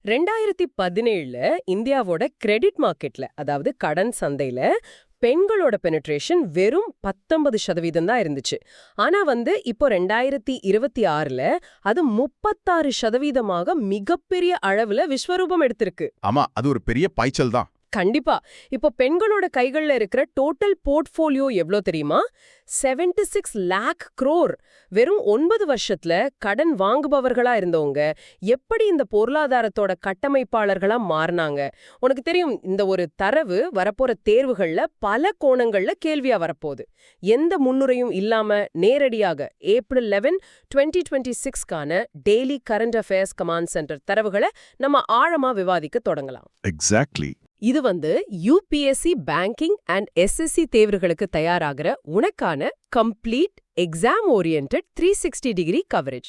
2017ல இந்தியாவோட கிரெடிட் மார்க்கெட்ல, அதாவது கடன் சந்தையில பெண்களோட பெனிட்ரேஷன் வெறும் 19% தான் இருந்துச்சு. ஆனா இப்போ 2026ல அது 36%மாக மிகப்பெரிய அளவுல விஸ்வரூபம் எடுத்திருக்கு. ஆமா, அது ஒரு பெரிய பாய்ச்சல் தான். கண்டிப்பா. இப்போ பெண்களோட கைகள்ல இருக்கிற டோட்டல் போர்ட்ஃபோலியோ எவ்ளோ தெரியுமா? 76 லாக் crore. வெறும் 9 வருஷத்துல கடன் வாங்குபவர்களா இருந்தவங்க எப்படி இந்த பொருளாதாரத்தோட கட்டமைப்பாளர்களா மாறினாங்க? உனக்கு தெரியும், இந்த ஒரு தரவு வரப்போற தேர்வுகள்ல பல கோணங்கள்ல கேள்வியா வரப்போகுது. எந்த முன்னுரையும் இல்லாம நேரடியாக ஏப்ரல் 11, 2026க்கான daily current affairs command center தரவுகளை நம்ம ஆழமா விவாதிக்க தொடங்கலாம். எக்ஸாக்ட்லி. இது யூபிஎஸ்சி பேங்கிங் அண்ட் எஸ்எஸ்சி தேர்வுகளுக்கு தயாராகிற உனக்கான கம்ப்ளீட் எக்ஸாம் ஓரியன்டட் 360 கவரேஜ்.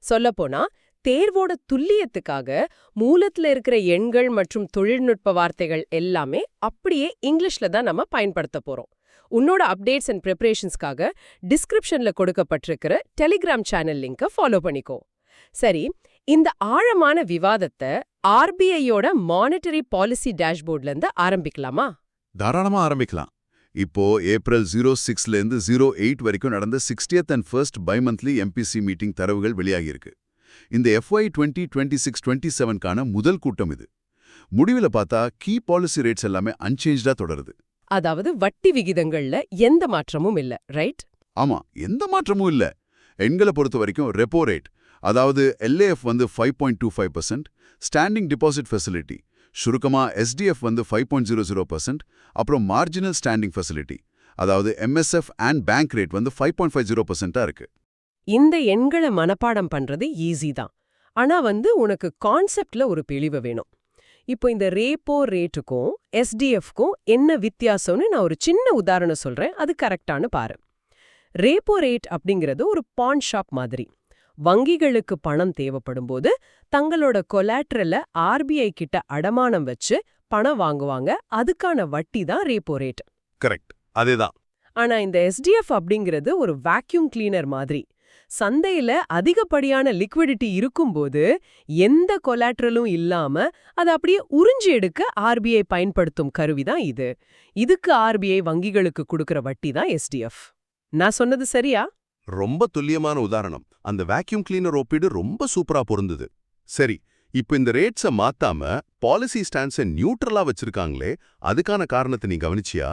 சொல்லப்போனா தேர்வோட துல்லியத்துக்காக மூலத்துல இருக்கிற எண்கள் மற்றும் தொழில்நுட்ப வார்த்தைகள் எல்லாமே அப்படியே இங்கிலீஷ்ல தான் நம்ம பயன்படுத்த போறோம். உன்னோட அப்டேட்ஸ் அண்ட் ப்ரிப்பரேஷன்ஸ்க்காக டிஸ்கிரிப்ஷன்ல கொடுக்கப்பட்டிருக்கிற டெலிகிராம் சேனல் லிங்கை ஃபாலோ பண்ணிக்கோ. சரி, இந்த ஆழமான விவாதத்தை ஆர்பிஐயோட மானிட்டரி பாலிசி டேஷ்போர்ட்ல இருந்து ஆரம்பிக்கலாமா? தாராளமா ஆரம்பிக்கலாம். இப்போ ஏப்ரல் 06ல இருந்து 08 வரைக்கும் நடந்த 60th and 1st பைமந்த்லி MBC meeting தரவுகள் வெளியாகியிருக்கு. இந்த FY 2026-27க்கான முதல் கூட்டம் இது. முடிவுல பார்த்தா கீ பாலிசி ரேட்ஸ் எல்லாமே அன்சேஞ்ச்டா தொடருது. அதாவது வட்டி விகிதங்கள்ல எந்த மாற்றமும் இல்ல, ரைட்? ஆமா, எந்த மாற்றமும் இல்ல. எண்களை பொறுத்த வரைக்கும் ரெப்போ ரேட், அதாவது LAF 5.25%, ஸ்டாண்டிங் டிபாசிட் ஃபெசிலிட்டி சுருக்கமா SDF 5.00%, அப்புறம் மார்ஜினல் ஸ்டாண்டிங் ஃபெசிலிட்டி அதாவது MSF அண்ட் பேங்க் ரேட் 5.50%-ஆ இருக்கு. இந்த எண்களை மனப்பாடம் பண்றது ஈஸி தான். ஆனா உனக்கு கான்செப்ட்ல ஒரு தெளிவு வேணும். இப்போ இந்த ரேப்போ ரேட்டுக்கும் SDFக்கும் என்ன வித்தியாசம்னு நான் ஒரு சின்ன உதாரணம் சொல்றேன், அது கரெக்டானு பாரு. ரேப்போ ரேட் அப்படிங்கிறது ஒரு பான் ஷாப் மாதிரி. வங்கிகளுக்கு பணம் தேவைப்படும் போது தங்களோட கொலாட்ரல RBI கிட்ட அடமானம் வச்சு பணம் வாங்குவாங்க. அதுக்கான வட்டி தான் ரேப்போ ரேட். கரெக்ட், அதேதான். ஆனா இந்த SDF அப்படிங்கிறது ஒரு வாக்யூம் கிளீனர் மாதிரி. சந்தையில அதிகப்படியான லிக்விடிட்டி இருக்கும்போது எந்த கொலாட்ரலும் இல்லாம அதை அப்படியே உறிஞ்சி எடுக்க RBI பயன்படுத்தும் கருவிதான் இது. இதுக்கு RBI வங்கிகளுக்கு கொடுக்கிற வட்டி தான் SDF. நான் சொன்னது சரியா? ரொம்ப துல்லியமான உதாரணம். அந்த வேக்யூம் கிளீனர் ஒப்பீடு ரொம்ப சூப்பரா பொருந்துது. சரி, இப்போ இந்த ரேட்ஸை மாத்தாம பாலிசி ஸ்டாண்ட்ஸை நியூட்ரலா வச்சிருக்காங்களே, அதுக்கான காரணத்தை நீ கவனிச்சியா?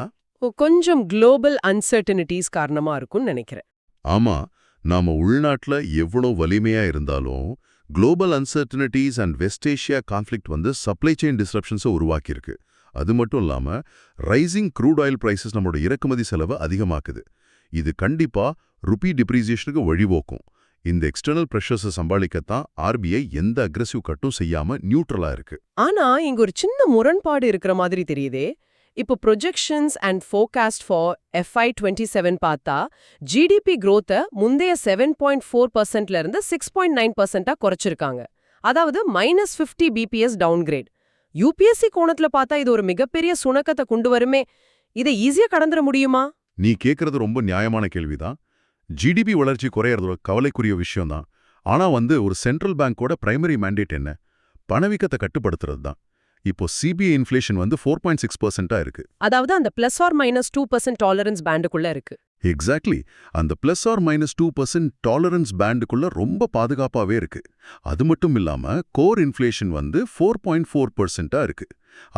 கொஞ்சம் குளோபல் அன்சர்டனிட்டிஸ் காரணமா இருக்கும்னு நினைக்கிறேன். ஆமா, நாம உள்நாட்டுல எவ்வளவு வலிமையா இருந்தாலும் global uncertainties and West Asia conflict supply chain டிஸ்ரப்ஷன்ஸை உருவாக்கியிருக்கு. அது மட்டும் இல்லாம ரைசிங் க்ரூட் ஆயில் பிரைசஸ் நம்மளோட இறக்குமதி செலவை அதிகமாக்குது. இது கண்டிப்பா ருபி டிப்ரீசியேஷனுக்கு வழிவோக்கும். இந்த எக்ஸ்டர்னல் பிரஷர்ஸை சமாளிக்கத்தான் RBI எந்த அக்ரெசிவ் கட்டும் செய்யாம நியூட்ரலா இருக்கு. ஆனா இங்க ஒரு சின்ன முரண்பாடு இருக்கிற மாதிரி தெரியுதே. இப்போ projections and forecast for FY 27 பார்த்தா GDP growth முந்தைய 7.4%ல இருந்து 6.9%-ஆ குறைச்சிருக்காங்க. அதாவது -50 BPS டவுன்கிரேட். UPSC கோணத்துல பார்த்தா இது ஒரு மிகப்பெரிய சுணக்கத்தை கொண்டு வருமே. இதை ஈஸியா கடந்துட முடியுமா? நீ கேட்கறது ரொம்ப நியாயமான கேள்விதான். GDP வளர்ச்சி குறையறதோட கவலைக்குரிய விஷயம்தான். ஆனா ஒரு சென்ட்ரல் பேங்கோட பிரைமரி மேண்டேட் என்ன? பணவீக்கத்தை கட்டுப்படுத்துறது தான். இப்போ CBI இன்ஃப்ளேஷன் 4.6%-ஆ இருக்கு. அதாவது அந்த +or-2% டாலரன்ஸ் பேண்டுக்குள்ள இருக்கு. எக்ஸாக்ட்லி, அந்த +or-2% டாலரன்ஸ் பேண்டுக்குள்ள ரொம்ப பாதுகாப்பாவே இருக்கு. அது மட்டும் இல்லாம கோர் இன்ஃப்ளேஷன் 4.4%-ஆ இருக்கு.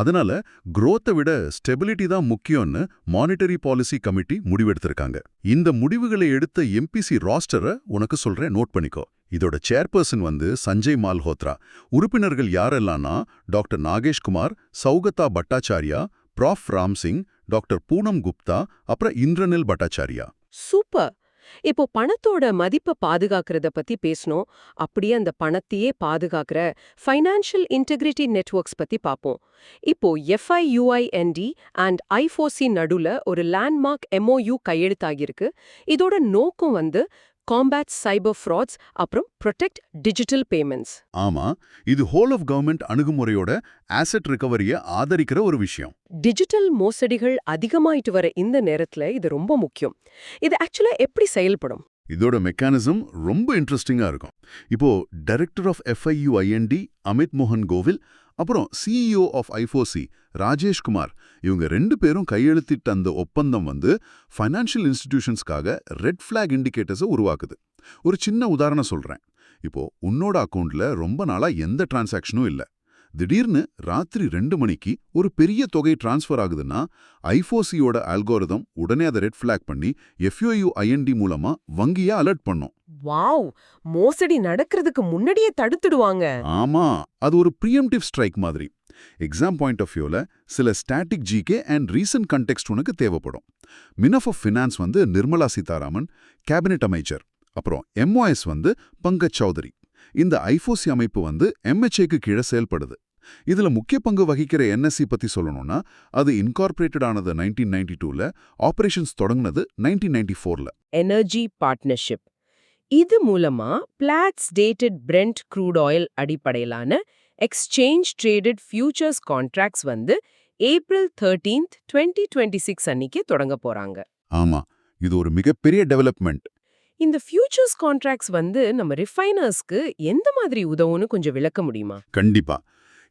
அதனால growth-ஐ விட ஸ்டெபிலிட்டி தான் முக்கியம்னு மானிட்டரி பாலிசி கமிட்டி முடிவெடுத்திருக்காங்க. இந்த முடிவுகளை எடுத்த MPC ராஸ்டரை உனக்கு சொல்றேன், நோட் பண்ணிக்கோ. இதோட சேர்பர்சன் சஞ்சய் மால்ஹோத்ரா. உறுப்பினர்கள் யாரெல்லாம்னா டாக்டர் நாகேஷ்குமார், சௌகதா பட்டாச்சாரியா, ப்ராஃப் ராம்சிங், டாக்டர் பூனம் குப்தா, அப்புறம் இந்திரனில் பட்டாச்சாரியா. சூப்பர். இப்போ பணத்தோட மதிப்பை பாதுகாக்கிறத பத்தி பேசணும். அப்படியே அந்த பணத்தையே பாதுகாக்கிற ஃபைனான்ஷியல் இன்டெகிரிட்டி நெட்வொர்க்ஸ் பத்தி பார்ப்போம். இப்போ FIUIND அண்ட் I4C நடுல ஒரு லேண்ட்மார்க் MOU கையெழுத்தாகியிருக்கு. இதோட நோக்கம் காம்பேட் சைபர் ஃப்ராட்ஸ் அப்புறம் ப்ரொடெக்ட் டிஜிட்டல் பேமெண்ட்ஸ். ஆமா, இது ஹோல் ஆஃப் கவர்மெண்ட் அணுகுமுறையோட ஆசெட் ரிகவரியை ஆதரிக்கிற ஒரு விஷயம். டிஜிட்டல் மோசடிகள் அதிகமாயிட்டு வர இந்த நேரத்துல இது ரொம்ப முக்கியம். இது ஆக்சுவலா எப்படி செயல்படும்? இதோட மெக்கானிசம் ரொம்ப இன்ட்ரெஸ்டிங்கா இருக்கும். இப்போ டைரக்டர் ஆஃப் FIUIND அமித் மோகன் கோவில், அப்புறம் CEO of I4C Rajesh Kumar, இவங்க 2 பேரும் கையெழுத்திட்ட அந்த ஒப்பந்தம் வந்து ஃபைனான்ஷியல் இன்ஸ்டிடியூஷன்ஸ்க்காக ரெட் ஃபிளாக் இண்டிகேட்டர்ஸை உருவாக்குது. ஒரு சின்ன உதாரணம் சொல்றேன். இப்போ உன்னோட அக்கவுண்ட்ல ரொம்ப நாளா எந்த டிரான்சாக்ஷனும் இல்ல. திடீர்னு ராத்திரி 2 மணிக்கு ஒரு பெரிய தொகை டிரான்ஸ்ஃபர் ஆகுதுன்னா I4Cயோட அல்கோரிதம் உடனே அதை ரெட் ஃபிளாக் பண்ணி FIUIND மூலமா வங்கியா அலர்ட் பண்ணும். வாவ், மோசடி நடக்கிறதுக்கு முன்னாடியே தடுத்துடுவாங்க. ஆமா, அது ஒரு ப்ரீஎம்டிவ் ஸ்ட்ரைக் மாதிரி. எக்ஸாம் பாயிண்ட் ஆஃப் வியூல சில static GK and recent context உனக்கு தேவைப்படும். மினிஸ்டர் ஆஃப் ஃபினான்ஸ் வந்து நிர்மலா சீதாராமன், கேபினெட் அமைச்சர். அப்புறம் MOS வந்து பங்கஜ் சௌதரி. இந்த I4C அமைப்பு வந்து MHAக்கு கீழே செயல்படுது. இதுல முக்கிய பங்கு வகிக்கிற NSE பத்தி சொல்லணும்னா, அது இன்கார்பரேட்டட் ஆனது 1992ல, ஆபரேஷன்ஸ் தொடங்குனது 1994ல. Energy partnership. இது மூலமா Platts dated Brent crude oil அடிப்படையிலான எக்ஸ்சேஞ்ச் ட்ரேடட் ஃபியூச்சர்ஸ் கான்ட்ராக்ட்ஸ் வந்து April 13th, 2026 அன்னைக்கு தொடங்க போறாங்க. ஆமா, இது ஒரு மிகப்பெரிய டெவலப்மெண்ட். இந்த ஃபியூச்சர்ஸ் கான்ட்ராக்ட்ஸ் வந்து நம்ம ரிஃபைனர்ஸ்க்கு எந்த மாதிரி உதவும்னு கொஞ்சம் விளக்க முடியுமா? கண்டிப்பா.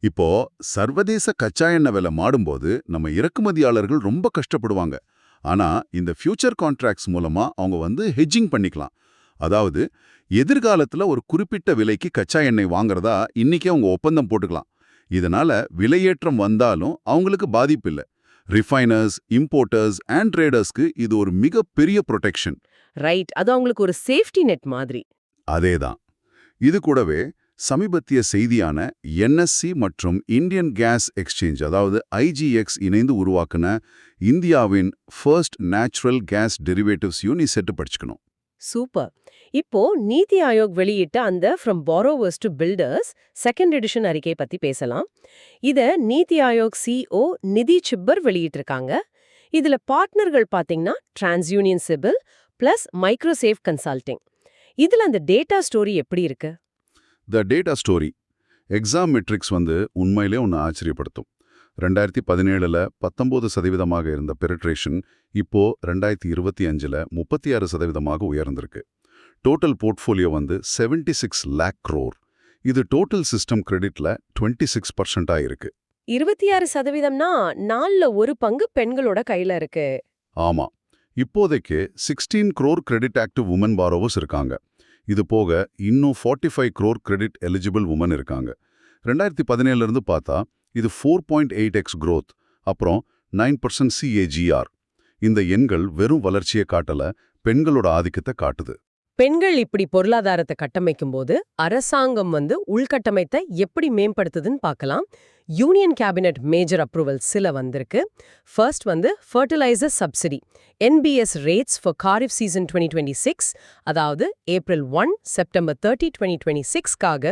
இப்போ சர்வதேச கச்சா எண்ணெய் விலை மாடும்போது நம்ம இறக்குமதியாளர்கள் ரொம்ப கஷ்டப்படுவாங்க. ஆனா இந்த ஃபியூச்சர் கான்ட்ராக்ட்ஸ் மூலமா அவங்க வந்து ஹெட்ஜிங் பண்ணிக்கலாம். அதாவது எதிர்காலத்துல ஒரு குறிப்பிட்ட விலைக்கு கச்சா எண்ணெய் வாங்குறதா இன்னைக்கே அவங்க ஒப்பந்தம் போட்டுக்கலாம். இதனால விலையேற்றம் வந்தாலும் அவங்களுக்கு பாதிப்பு இல்லை. ரிஃபைனர்ஸ், இம்போர்ட்டர்ஸ் அண்ட் ட்ரேடர்ஸ்க்கு இது ஒரு மிகப்பெரிய ப்ரொடெக்ஷன். ரைட், அது அவங்களுக்கு ஒரு சேஃப்டி நெட் மாதிரி. அதேதான். இது கூடவே சமீபத்திய செய்தியான NSE மற்றும் இந்தியன் கேஸ் எக்ஸ்சேஞ்ச், அதாவது IGX இணைந்து உருவாக்குன இந்தியாவின் ஃபர்ஸ்ட் நேச்சுரல் கேஸ் டெரிவேட்டிவ்ஸ் யூனிசெட் படிச்சுக்கணும். சூப்பர். இப்போ நீதி ஆயோக் வெளியிட்ட அந்த from borrowers to builders second edition அறிக்கை பத்தி பேசலாம். இத நீதி ஆயோக் CEO நிதி சிப்பர் வெளியிட்டிருக்காங்க. இதுல பார்ட்னர்கள் பாத்தீங்கன்னா TransUnion CIBIL plus MicroSave consulting. இதுல அந்த டேட்டா ஸ்டோரி எப்படி இருக்கு? The data story exam metrics வந்து உண்மையிலே ஒன்று ஆச்சரியப்படுத்தும். 2017ல் 19% இருந்த பெனிட்ரேஷன் இப்போ 2025ல் 36% உயர்ந்திருக்கு. டோட்டல் போர்ட்ஃபோலியோ வந்து 76 lakh crore. இது டோட்டல் சிஸ்டம் கிரெடிட்ல 26% இருக்கு. 26%னா 4ல் 1 பங்கு பெண்களோட கையில இருக்கு. ஆமா, இப்போதைக்கு 16 crore credit active women borrowers இருக்காங்க. இது போக இன்னும் 45 crore கிரெடிட் எலிஜிபிள் உமன் இருக்காங்க. 2017ல இருந்து பார்த்தா இது 4.8x growth, அப்புறம் 9% CAGR. இந்த எண்கள் வெறும் வளர்ச்சியை காட்டல, பெண்களோட ஆதிக்கத்தை காட்டுது. பெண்கள் இப்படி பொருளாதாரத்தை கட்டமைக்கும் போது அரசாங்கம் வந்து உள்கட்டமைத்தை எப்படி மேம்படுத்துதுன்னு பார்க்கலாம். யூனியன் கேபினெட் மேஜர் அப்ரூவல் சில வந்திருக்கு. ஃபர்ஸ்ட் வந்து fertiliser subsidy NBS rates for kharif season 2026, அதாவது April 1 September 30, 2026க்காக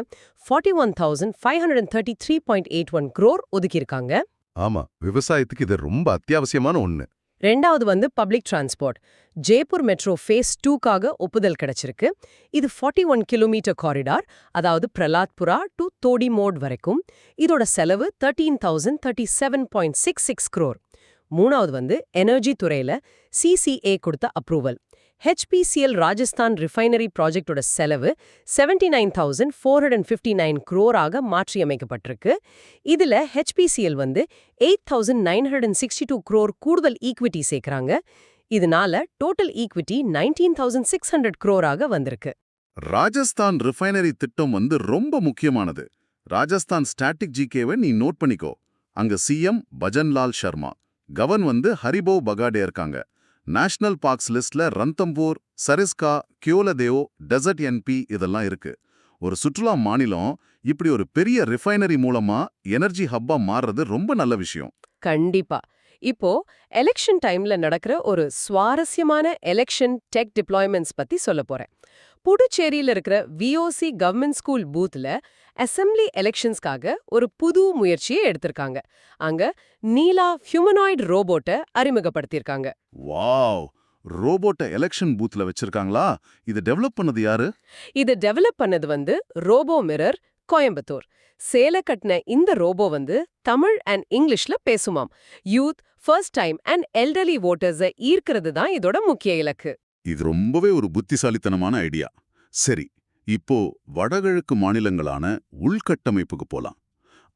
41,533.81 crore ஒதுக்கியிருக்காங்க. ஆமா, விவசாயத்துக்கு இது ரொம்ப அத்தியாவசியமான ஒண்ணு. ரெண்டாவது வந்து public transport. Jaipur metro phase 2க்காக ஒப்புதல் கிடைச்சிருக்கு. இது 41 கிலோமீட்டர் காரிடார், அதாவது பிரலாத்புரா டு தோடி மோட் வரைக்கும். இதோட செலவு 13,037.66 crore. மூணாவது வந்து எனர்ஜி துறையில CCA கொடுத்த அப்ரூவல். HPCL ராஜஸ்தான் ரிஃபைனரி ப்ராஜெக்டோட செலவு 79,459 crore ஆக மாற்றியமைக்கப்பட்டிருக்கு. இதுல HPCL வந்து 8,962 crore கூடுதல் ஈக்விட்டி சேர்க்கறாங்க. இதனால டோட்டல் ஈக்விட்டி 19,600 crore ஆக வந்திருக்கு. ராஜஸ்தான் ரிஃபைனரி திட்டம் வந்து ரொம்ப முக்கியமானது. ராஜஸ்தான் ஸ்டாட்டிக் ஜிகேவை நீ நோட் பண்ணிக்கோ. அங்க CM பஜன்லால் சர்மா, கவர்ன் வந்து ஹரிபோ பகாடே இருக்காங்க. நேஷனல் பார்க்ஸ் லிஸ்ட்ல ரந்தம்பூர், சரிஸ்கா, கியோலதேவ், டெசர்ட் NP இதெல்லாம் இருக்கு. ஒரு சுற்றுலா மாநிலம் இப்படி ஒரு பெரிய ரிஃபைனரி மூலமா எனர்ஜி ஹப்பா மாறுறது ரொம்ப நல்ல விஷயம். கண்டிப்பா. இப்போ எலெக்ஷன் டைம்ல நடக்கிற ஒரு சுவாரஸ்யமான எலெக்ஷன் டெக் டிப்ளாய்மெண்ட்ஸ் பத்தி சொல்ல போறேன். புதுச்சேரியில இருக்கிற VOC கவர்மெண்ட் ஸ்கூல் பூத்ல அசெம்பிளி எலெக்ஷன்ஸ்க்காக ஒரு புது முயற்சியை எடுத்திருக்காங்க. அங்க நீலா ஹியூமனாய்டு ரோபோட்டை அறிமுகப்படுத்தியிருக்காங்க. வாவ், ரோபோட்டை எலெக்ஷன் பூத்ல வச்சிருக்காங்களா? இதை டெவலப் பண்ணது யாரு? இதை டெவலப் பண்ணது வந்து ரோபோ மிரர், கோயம்புத்தூர். சேல கட்டின இந்த ரோபோ வந்து தமிழ் அண்ட் இங்கிலீஷ்ல பேசுமாம். Youth, first time and elderly வோட்டர்ஸை ஈர்க்கிறது தான் இதோட முக்கிய இலக்கு. இது ரொம்பவே ஒரு புத்திசாலித்தனமான ஐடியா. சரி, இப்போ வடகிழக்கு மாநிலங்களான உள்கட்டமைப்புக்கு போலாம்.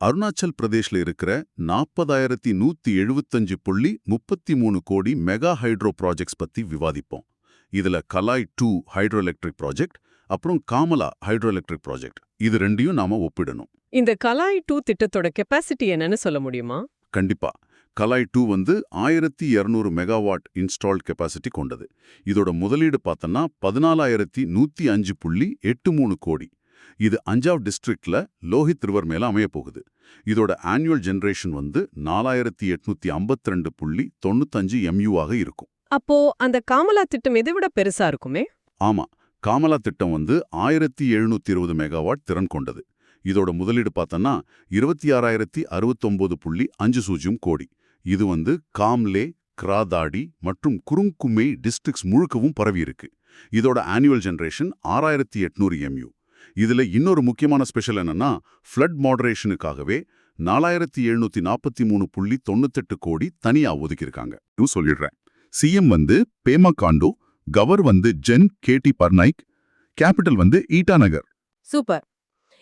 அருணாச்சல் பிரதேஷ்ல இருக்கிற 40,175.33 கோடி மெகா ஹைட்ரோ ப்ராஜெக்ட்ஸ் பத்தி விவாதிப்போம். இதுல கலாய் 2 ஹைட்ரோ எலக்ட்ரிக் ப்ராஜெக்ட், அப்புறம் காமலா ஹைட்ரோ எலக்ட்ரிக் ப்ராஜெக்ட், இது ரெண்டையும் நாம ஒப்பிடணும். இந்த கலாய் 2 திட்டத்தோட கெப்பாசிட்டி என்னன்னு சொல்ல முடியுமா? கண்டிப்பா. கலாய் 2 வந்து 1200 மெகாவாட் இன்ஸ்டால்ட் கெப்பாசிட்டி கொண்டது. இதோட முதலீடு பார்த்தோன்னா 14,105.83 கோடி. இது அஞ்சாவ் டிஸ்ட்ரிக்ட்ல லோஹித் ரிவர் மேல அமைய போகுது. இதோட ஆனுவல் ஜெனரேஷன் வந்து 4852.95 MU ஆக இருக்கும். அப்போ அந்த காமலா திட்டம் இதை விட பெருசா இருக்குமே? ஆமா, காமலா திட்டம் வந்து 1720 மெகாவாட் திறன் கொண்டது. இதோட முதலீடு பார்த்தோன்னா 26,069.50 கோடி. இது வந்து காம்லே, கிராதாடி மற்றும் குருங்குமே டிஸ்ட்ரிக்ட்ஸ் முழுக்கவும் பரவி இருக்கு. இதோட ஆனுவல் ஜெனரேஷன் 6800 MU. இதுல இன்னொரு முக்கியமான ஸ்பெஷல் என்னன்னா, ஃப்ளட் மாடரேஷனுக்காகவே 4743.98 கோடி தனியா ஒதுக்கியிருக்காங்க. சொல்லிடுறேன். சிஎம் வந்து பேமா காண்டு, கவர் வந்து ஜென் கேடி பர்நாய்க், கேபிட்டல் வந்து ஈட்டாநகர். சூப்பர்.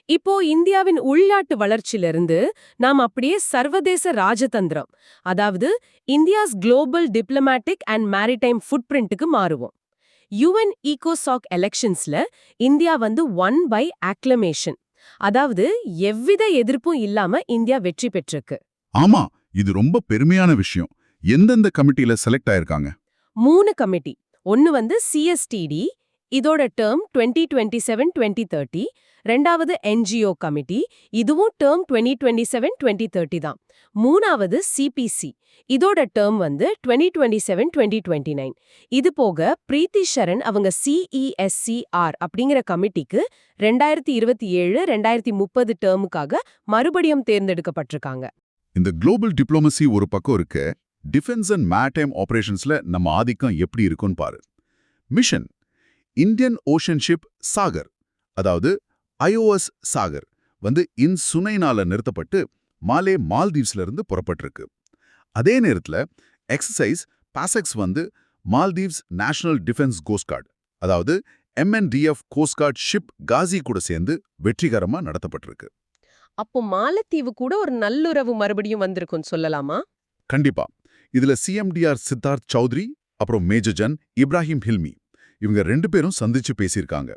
இப்போ இந்தியாவின் உள்நாட்டு வளர்ச்சியிலிருந்து நாம் அப்படியே சர்வதேச ராஜதந்திரம், அதாவது India's global diplomatic and maritime ஃபுட்பிரிண்ட்டுக்கு மாறுவோம். யுஎன் ஈகோசாக் எலெக்ஷன்ஸ்ல இந்தியா வந்து 1 by acclamation, அதாவது எவ்வித எதிர்ப்பும் இல்லாம இந்தியா வெற்றி பெற்றிருக்கு. ஆமா, இது ரொம்ப பெருமையான விஷயம். எந்தெந்த கமிட்டியில செலக்ட் ஆயிருக்காங்க? 3 கமிட்டி. ஒன்னு வந்து சிஎஸ்டிடி, இதோட டேர்ம் 2027-2030. ரெண்டாவது என்ஜிஓ கமிட்டி, இதுவும் டேர்ம் 2027-2030 தான். மூணாவது சிபிசி, இதோட டேர்ம் வந்து 2027-2029. இது போக பிரீத்தி ஷரண் அவங்க சிஇஎஸ்சிஆர் அப்படிங்கிற கமிட்டிக்கு 2027-2030 டேர்முக்காக மறுபடியும் தேர்ந்தெடுக்கப்பட்டிருக்காங்க. இந்த குளோபல் டிப்ளோமசி ஒரு பக்கம் இருக்கு, டிஃபென்ஸ் அண்ட் மேரிடைம் ஆபரேஷன்ஸ்ல நம்ம ஆதிக்கம் எப்படி இருக்குன்னு பாரு. Mission Indian Ocean ship Sagar, அதாவது IOS சாகர் வந்து சுனைனால நிறுத்தப்பட்டு மால்தீவ்ஸ்ல இருந்து புறப்பட்டிருக்கு. அதே நேரத்துல எக்ஸசைஸ் பாசெக்ஸ் வந்து மால்தீவ்ஸ் நேஷனல் டிஃபென்ஸ் கோஸ்ட்கார்டு, அதாவது MNDF கோஸ்ட்கார்ட் ஷிப் காசி கூட சேர்ந்து வெற்றிகரமா நடத்தப்பட்டிருக்கு. அப்போ மாலத்தீவு கூட ஒரு நல்லுறவு மறுபடியும் வந்திருக்குன்னு சொல்லலாமா? கண்டிப்பா. இதுல CMDR சித்தார்த் சௌத்ரி, அப்புறம் மேஜர் ஜன் இப்ராஹிம் ஹில்மி, இவங்க 2 பேரும் சந்திச்சு பேசியிருக்காங்க.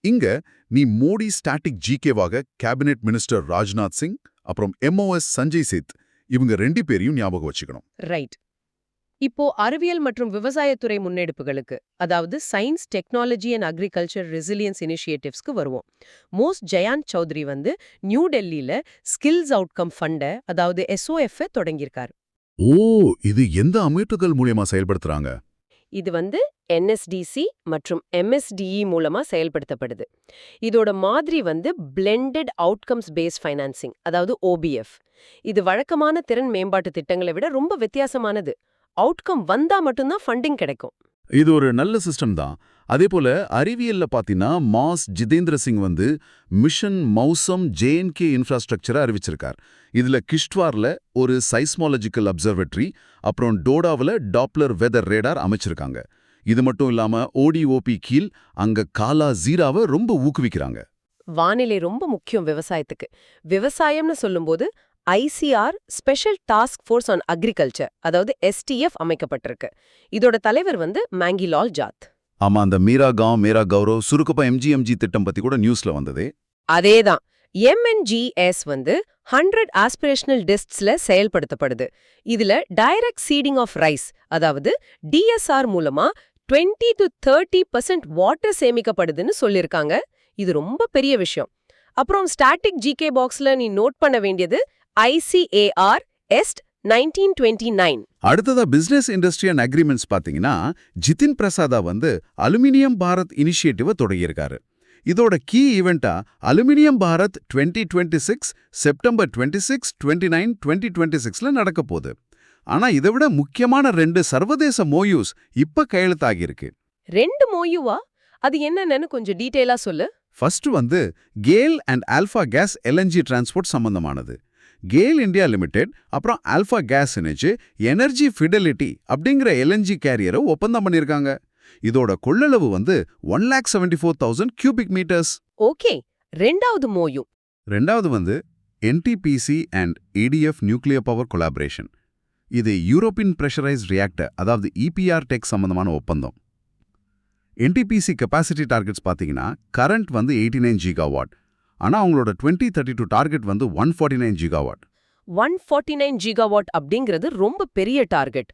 இங்க நீ மோடி ஸ்டாட்டிக் ஜிகேவாக கேபினெட் மினிஸ்டர் ராஜ்நாத் சிங், அப்புறம் MOS சஞ்சய் சேத், இவங்க 2 பேரையும் ஞாபகம் வச்சுக்கணும். ரைட். இப்போ அறிவியல் மற்றும் விவசாயத்துறை முன்னெடுப்புகளுக்கு, அதாவது science, technology and agriculture resilience இனிஷியேட்டிவ்ஸ்க்கு வருவோம். மோஸ்ட் ஜெயான் சௌத்ரி வந்து நியூ டெல்லியில ஸ்கில்ஸ் அவுட்கம் ஃபண்டை, அதாவது SOF தொடங்கியிருக்காரு. ஓ, இது எந்த அமைப்புகள் மூலமா செயல்படுத்துறாங்க? இது வந்து NSDC மற்றும் MSDE மூலமா செயல்படுத்தப்படுது. இதோட மாதிரி வந்து பிளெண்டட் அவுட்கம்ஸ் பேஸ்ட் ஃபைனான்சிங், அதாவது OBF. இது வழக்கமான திறன் மேம்பாட்டு திட்டங்களை விட ரொம்ப வித்தியாசமானது. அவுட்கம் வந்தா மட்டும்தான் ஃபண்டிங் கிடைக்கும். இது ஒரு நல்ல சிஸ்டம் தான். அதே போல அறிவியல்ல பாத்தீங்கன்னா மாஸ் ஜிதேந்திர சிங் வந்து மிஷன் மௌசம் JNK இன்ஃப்ராஸ்ட்ரக்சரை அறிவிச்சிருக்கார். இதுல கிஷ்ட்வார்ல ஒரு சைஸ்மாலஜிக்கல் அப்சர்வேட்டரி, அப்புறம் டோடாவில் டாப்ளர் வெதர் ரேடார் அமைச்சிருக்காங்க. இது மட்டும் இல்லாம ODOP கீழ் அங்க காலா ஜீராவை ரொம்ப ஊக்குவிக்கிறாங்க. வானிலை ரொம்ப முக்கியம் விவசாயத்துக்கு. விவசாயம்னு சொல்லும்போது ICR special task force on agriculture, அதாவது STF அமைக்கப்பட்டிருக்கு. இதோட தலைவர் வந்து மேங்கிலால் ஜாத். ஆமா, அந்த மீரா காவ் மேரா கௌரவ் சுருக்கப்பா MGMG திட்டம் பத்தி கூட நியூஸ்ல வந்ததே. அதேதான். MNGS வந்து 100 ஆஸ்பிரேஷனல் டிஸ்ட்ஸ்ல செயல்படுத்தப்படுது. இதுல டைரக்ட் சீடிங் ஆஃப் ரைஸ், அதாவது DSR மூலமா 20-30% வாட்டர் சேமிக்கப்படுதுன்னு சொல்லிருக்காங்க. இது ரொம்ப பெரிய விஷயம். அப்புறம் ஸ்டாட்டிக் GK பாக்ஸ்ல நீ நோட் பண்ண வேண்டியது ICAR EST 1929. அடுத்ததா பிசினஸ் இண்டஸ்ட்ரி அண்ட் அக்ரிமெண்ட்ஸ் பாத்தீங்கன்னா ஜிதின் பிரசாதா வந்து அலுமினியம் பாரத் இனிஷியேட்டிவ் தொடங்கியிருக்காரு. இதோட கீ ஈவெண்டா அலுமினியம் பாரத் 2026 செப்டம்பர் 26, 29, 2026ல நடக்க போகுது. ஆனா இதை விட முக்கியமான 2 சர்வதேச MOUs இப்ப கையெழுத்தாகியிருக்கு. 2 MOUவா? அது என்னன்னு கொஞ்சம் டீடைலா சொல்லு. ஃபர்ஸ்ட் வந்து GAIL and Alpha gas LNG transport சம்பந்தமானது. கேல் இந்தியா லிமிடெட் அப்புறம் ஆல்ஃபா கேஸ் இணைச்சு எனர்ஜி ஃபிடெலிட்டி அப்படிங்கிற LNG கேரியரை ஒப்பந்தம் பண்ணியிருக்காங்க. இதோட கொள்ளளவு வந்து 1,74,000 cubic meters. ஓகே, ரெண்டாவது மோயும். ரெண்டாவது வந்து NTPC and EDF nuclear power collaboration. இது யூரோப்பியன் பிரஷரைஸ்ட் ரியாக்டர், அதாவது EPR டெக் சம்பந்தமான ஒப்பந்தம். NTPC கெப்பாசிட்டி டார்கெட்ஸ் பார்த்தீங்கன்னா கரண்ட் வந்து 89 ஜிகாவாட். ஆனா அவங்களோட 2032 டார்கெட் வந்து 149 ஜிகாவாட். 149 ஜிகாவாட் அப்படிங்கிறது ரொம்ப பெரிய டார்கெட்.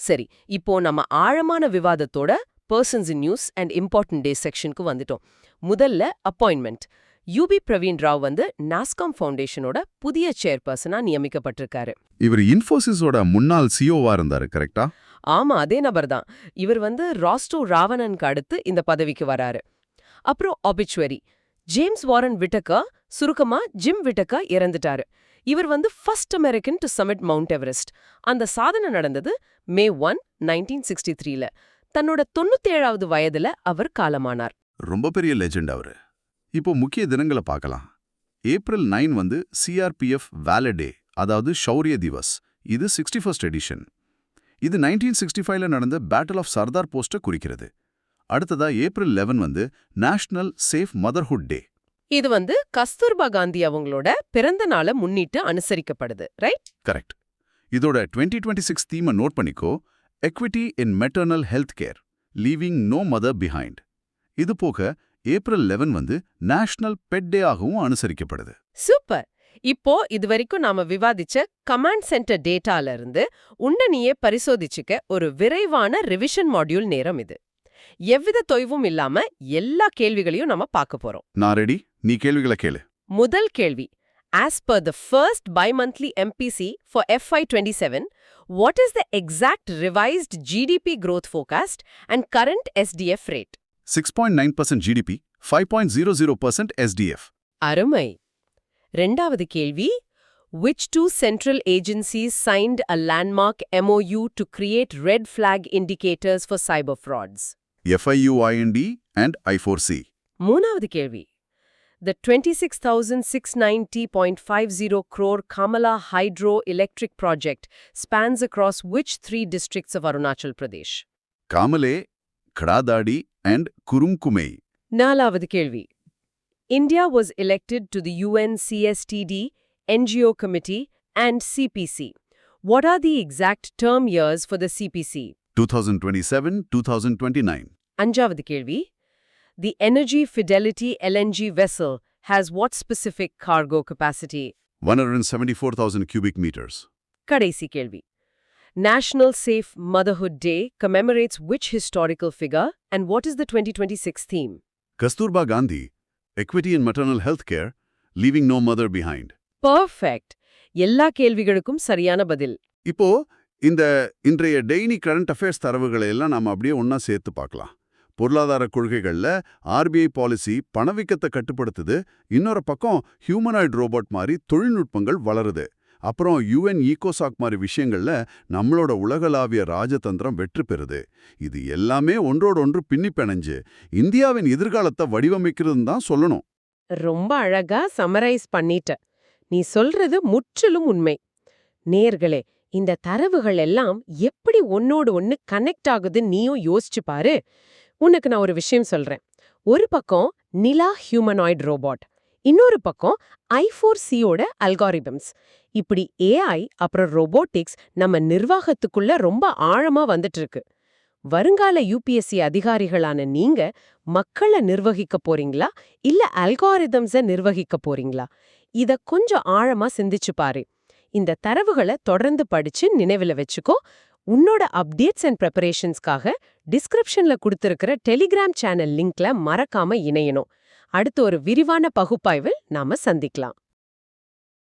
சரி, இப்போ நம்ம ஆழமான விவாதத்தோட persons in news and important day செக்ஷனுக்கு வந்துட்டோம். முதல்ல அப்பாயின்மெண்ட். யூபி பிரவீன் ராவ் வந்து நாஸ்காம் ஃபவுண்டேஷனோட புதிய சேர்பர்சனா நியமிக்கப்பட்டிருக்காரு. இவர் இன்ஃபோசிஸோட முன்னாள் சிஓவா இருந்தாரு, கரெக்டா? ஆமா, அதே நபர் தான். இவர் வந்து ராஸ்டோ ராவணனுக்கு அடுத்து இந்த பதவிக்கு வராரு. அப்புறம் ஆபிச்சுவரி. ஜேம்ஸ் வாரன் விட்டக்கா, சுருக்கமா ஜிம் விட்டக்கா இறந்துட்டாரு. இவர் வந்து first American to summit Mount Everest. அந்த சாதனை நடந்தது May 1, 1963ல. தன்னோட 97வது வயதுல அவர் காலமானார். ரொம்ப பெரிய லெஜெண்ட் அவரு. இப்போ முக்கிய தினங்களை பார்க்கலாம். ஏப்ரல் 9 வந்து CRPF வேலே டே, அதாவது ஷௌரிய திவஸ். இது 61st எடிஷன். இது 1965ல நடந்த பேட்டில் ஆஃப் சர்தார் போஸ்ட்டை குறிக்கிறது. அடுத்ததா ஏப்ரல் 11 வந்து நேஷனல் சேஃப் மதர்ஹுட் டே. இது வந்து கஸ்தூர்பா காந்தி அவங்களோட பிறந்த நாளை முன்னிட்டு அனுசரிக்கப்படுது, ரைட்? கரெக்ட். இதோட 2026 தீமை நோட் பண்ணிக்கோ. Equity in maternal health care, leaving no mother behind. இது போக ஏப்ரல் 11 வந்து நேஷனல் பெட் டே ஆகவும் அனுசரிக்கப்படுது. சூப்பர். இப்போ இதுவரைக்கும் நாம விவாதிச்ச கமாண்ட் சென்டர் டேட்டால இருந்து உன்னை நீயே பரிசோதிச்சுக்க ஒரு விரைவான ரிவிஷன் மாடியூல் நேரம் இது. எவ்வித தொய்வும் இல்லாம எல்லா கேள்விகளையும் நம்ம பார்க்க போறோம். நான் ரெடி, நீ கேள்விகளை கேளு. முதல் கேள்வி. As per the first bi-monthly MPC for FY27, what is the exact revised GDP growth forecast and current SDF rate? 6.9% GDP, 5.00% SDF. அருமை. ரெண்டாவது கேள்வி. Which two central agencies signed a landmark MOU to create red flag indicators for cyber frauds? FIUIND and I4C. மூணாவது கேள்வி. The 26,690.50 crore Kamala hydroelectric project spans across which three districts of Arunachal Pradesh? Kamale, Khadadadi and Kurumkumei. நாலாவது கேள்வி. India was elected to the UN CSTD, NGO Committee and CPC. What are the exact term years for the CPC? 2027-2029. அஞ்சாவது கேள்வி. The Energy Fidelity LNG vessel has what specific cargo capacity? 174,000 cubic meters. கடைசி கேள்வி. National Safe Motherhood Day commemorates which historical figure and what is the 2026 theme? Kasturba Gandhi, Equity in Maternal Health Care, Leaving No Mother Behind. Perfect. எல்லா கேள்விகளுக்கும் சரியான பதில். இப்போ இன்றைய daily current affairs தரவுகளை எல்லாம் நாம அப்படியே ஒண்ணா சேர்த்து பார்க்கலாம். பொருளாதார கொள்கைகள்ல RBI பாலிசி பணவீக்கத்தை கட்டுப்படுத்துது. இன்னொரு பக்கம் ஹியூமனாய்டு ரோபோட் மாதிரி தொழில்நுட்பங்கள் வளருது. அப்புறம் UN ஈகோசாக் மாதிரி விஷயங்கள்ல நம்மளோட உலகளாவிய ராஜதந்திரம் வெற்றி பெறுது. இது எல்லாமே ஒன்றோடொன்று பின்னி பிணைஞ்சு இந்தியாவின் எதிர்காலத்தை வடிவமைக்கிறதுன்னு தான் சொல்லணும். ரொம்ப அழகா சமரைஸ் பண்ணிட்ட. நீ சொல்றது முற்றிலும் உண்மை. நேர்களே, இந்த தரவுகள் எல்லாம் எப்படி ஒன்னோடு ஒன்னு கனெக்ட் ஆகுதுன்னு நீயும் யோசிச்சு பாரு. உனக்கு நான் ஒரு விஷயம் சொல்றேன். ஒரு பக்கம் நிலா ஹியூமனாய்டு ரோபோட், இன்னொரு பக்கம் I4Cயோட அல்காரிதம்ஸ். இப்படி AI அப்புறம் ரோபோட்டிக்ஸ் நம்ம நிர்வாகத்துக்குள்ள ரொம்ப ஆழமா வந்துட்டு இருக்கு. வருங்கால UPSC அதிகாரிகளான நீங்க மக்களை நிர்வகிக்க போறீங்களா இல்ல அல்காரிதம்ஸை நிர்வகிக்க போறீங்களா? இத கொஞ்சம் ஆழமா சிந்திச்சு பாரு. இந்த தரவுகளை தொடர்ந்து படிச்சு நினைவுல வச்சுக்கோ. உன்னோட அப்டேட்ஸ் அண்ட் ப்ரிப்பரேஷன்ஸ்க்காக டிஸ்கிரிப்ஷன்ல கொடுத்திருக்கிற டெலிகிராம் சேனல் லிங்க்ல மறக்காம இணையணும். அடுத்து ஒரு விரிவான பகுப்பாய்வில் நாம சந்திக்கலாம்.